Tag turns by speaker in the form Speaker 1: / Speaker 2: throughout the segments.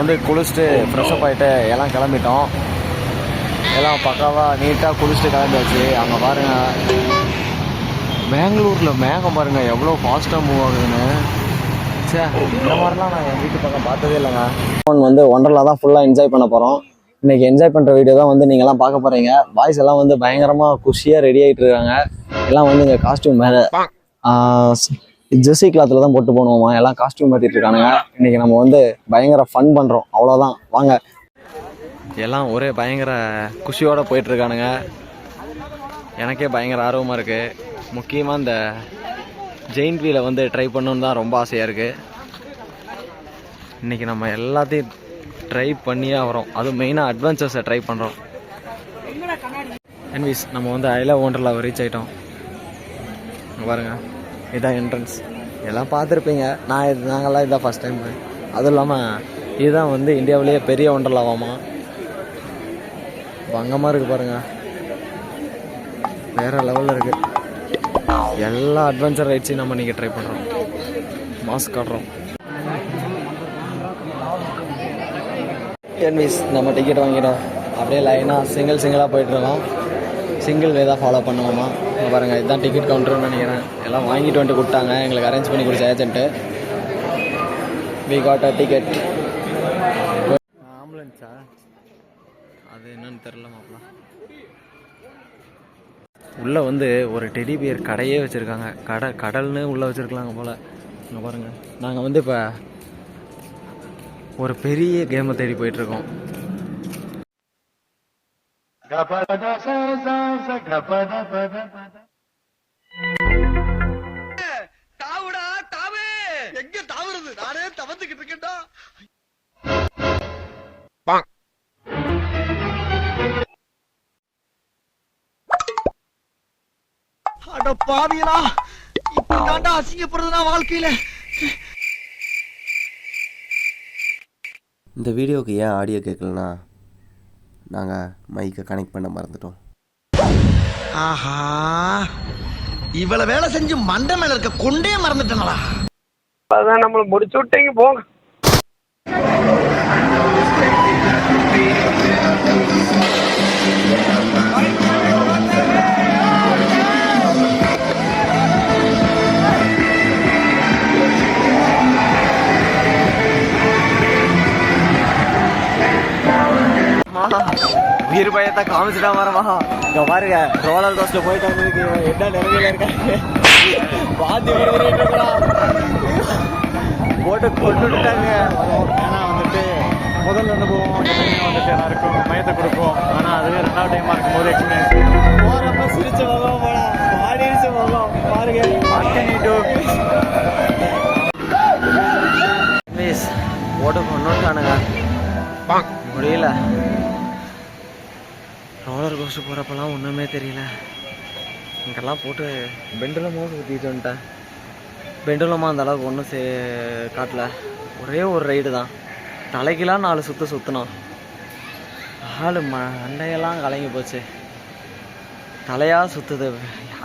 Speaker 1: வந்து குளிச்சுட்டு ஃப்ரெஷ்அப் ஆகிட்டு எல்லாம் கிளம்பிட்டோம். எல்லாம் பக்காவாக நீட்டாக குளிச்சுட்டு கிளம்பியாச்சு. அங்கே பாருங்கள், பெங்களூரில் மேகம் பாருங்கள் எவ்வளோ ஃபாஸ்ட்டாக மூவ் ஆகுதுன்னு. சே, இந்த மாதிரிலாம் நான் என் வீட்டு பக்கம் பார்த்ததே இல்லைங்க. வந்து ஒண்டர்லா தான் ஃபுல்லாக என்ஜாய் பண்ண போகிறோம். இன்றைக்கி என்ஜாய் பண்ணுற வீடியோ தான் வந்து நீங்கள்லாம் பார்க்க போகிறீங்க. பாய்ஸ் எல்லாம் வந்து பயங்கரமாக குஷியாக ரெடி ஆகிட்டு இருக்காங்க. எல்லாம் வந்து இங்கே காஸ்டியூம் மேலே ஜெர்சி கிளாத்தில் தான் போட்டு போகணுமா, எல்லாம் காஸ்டியூம் மாற்றிட்டு இருக்கானுங்க. இன்றைக்கி நம்ம வந்து பயங்கர ஃபன் பண்ணுறோம், அவ்வளோதான். வாங்க. எல்லாம் ஒரே பயங்கர குஷியோடு போயிட்டுருக்கானுங்க. எனக்கே பயங்கர ஆர்வமாக இருக்குது. முக்கியமாக இந்த ஜெயின்ட் வீலை வந்து ட்ரை பண்ணணுன்னு தான் ரொம்ப ஆசையாக இருக்குது. இன்றைக்கி நம்ம எல்லாத்தையும் ட்ரை பண்ணியே வரோம். அதுவும் மெயினாக அட்வென்ச்சர்ஸை ட்ரை பண்ணுறோம். என்விஸ் நம்ம வந்து ஐ லவ் ஒண்டர்லாவை ரீச் ஆகிட்டோம். பாருங்கள், இதுதான் என்ட்ரன்ஸ். எல்லாம் பார்த்துருப்பீங்க. நாங்கள்லாம் இதுதான் ஃபஸ்ட் டைம். அதுவும் இல்லாமல் இதுதான் வந்து இந்தியாவிலேயே பெரிய ஒண்டர்லாவாமா. பங்கமாக இருக்குது பாருங்கள், வேறு லெவலில் இருக்குது. எல்லா அட்வென்ச்சர் ரைட்ஸையும் நம்ம இன்றைக்கி ட்ரை பண்ணுறோம். மாஸ்க் காட்டுறோம். என்விஸ் நம்ம டிக்கெட் வாங்கிட்டோம். அப்படியே லைனாக சிங்கிளாக போயிட்டுருக்கோம். சிங்கிள் வே தான் ஃபாலோ பண்ணுவோமா. பாருங்கள், இதுதான் டிக்கெட் கவுண்டர்னு நினைக்கிறேன். எல்லாம் வாங்கிட்டு வந்துட்டு கொடுத்தாங்க, எங்களுக்கு அரேஞ்ச் பண்ணி கொடுத்த agent. We got a ticket. ஆம்புலன்ஸா அது என்னன்னு தெரில மாப்பிள. உள்ளே வந்து ஒரு டெடி பியர் கடையே வச்சுருக்காங்க. கடல்னு உள்ளே வச்சுருக்கலாங்க போல். இங்கே பாருங்கள், நாங்கள் வந்து இப்போ ஒரு பெரிய கேமை தேடி போயிட்டுருக்கோம்.
Speaker 2: தாவுடா தாவு, எங்க தாவுறது? நானே தவந்துக்கிட்டு இருக்கேன்டா. அட பாவியலா, இப்ப தாண்டா அசிங்கப்படுறதுனா வாழ்க்கையில.
Speaker 3: இந்த வீடியோவுக்கு ஏன் ஆடியோ கேட்கலன்னா, நாங்கள் மைக்கை கனெக்ட் பண்ண மறந்துட்டோம்.
Speaker 2: ஆஹா, இவ்வளவு வேலை செஞ்சு மண்டை மேல இருக்க கொண்டே மறந்துட்டேனடா.
Speaker 4: அதான் நம்மளை முடிச்சு விட்டீங்க, போங்க.
Speaker 1: உயிர் பயத்தை காமிச்சிட்டா வரமா. இங்கே பாருங்க, ரோலர் கோஸ்டர் போயிட்டு வந்ததுக்கு என்ன நிலைமையில இருக்காங்க. பாத்தி போட்டு கொண்டு விட்டாங்க. ஏன்னா வந்துட்டு முதல்ல அனுபவம் வந்துட்டு எல்லாருக்கும் பயத்தை கொடுக்கும். ஆனால் அதுவே 2வது டைமாக இருக்கும்போது எக்ஸ்பீரியன்ஸ் போகிறப்ப சிரிச்ச முகம் போல பாடிச்ச முகம் பாருங்க. ப்ளீஸ் போட்டு கொண்டுட்டானுங்க, முடியல. ரோலர் கோஸ்டர் போகிறப்பெல்லாம் ஒன்றுமே தெரியல. இங்கெல்லாம் போட்டு பெண்டுலமாக சுற்றிட்டு வந்துட்டேன். பெண்டுலமாக அந்த அளவுக்கு ஒன்றும் காட்டல. ஒரே ஒரு ரைடு தான், தலைக்கெல்லாம் 4 சுற்று சுற்றினோம். ஆள் மண்டையெல்லாம் கலங்கி போச்சு, தலையாக சுற்றுது.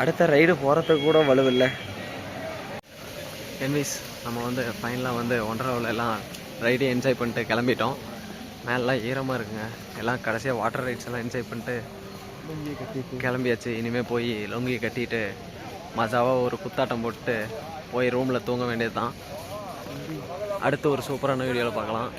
Speaker 1: அடுத்த ரைடு போகிறதுக்கு கூட வலுவில்லை. என்விஸ் நம்ம வந்து ஃபைனலாக வந்து ஒண்டர்லாவில் எல்லாம் ரைடு என்ஜாய் பண்ணிட்டு கிளம்பிட்டோம். மேலாம் ஈரமாக இருக்குங்க. எல்லாம் கடைசியாக வாட்டர் ரைட்ஸ் எல்லாம் என்ஜாய் பண்ணிட்டு கிளம்பியாச்சு. இனிமேல் போய் லொங்கியை கட்டிட்டு மஜாவாக ஒரு குத்தாட்டம் போட்டு போய் ரூமில் தூங்க வேண்டியது தான். அடுத்து ஒரு சூப்பரான வீடியோவில் பார்க்கலாம்.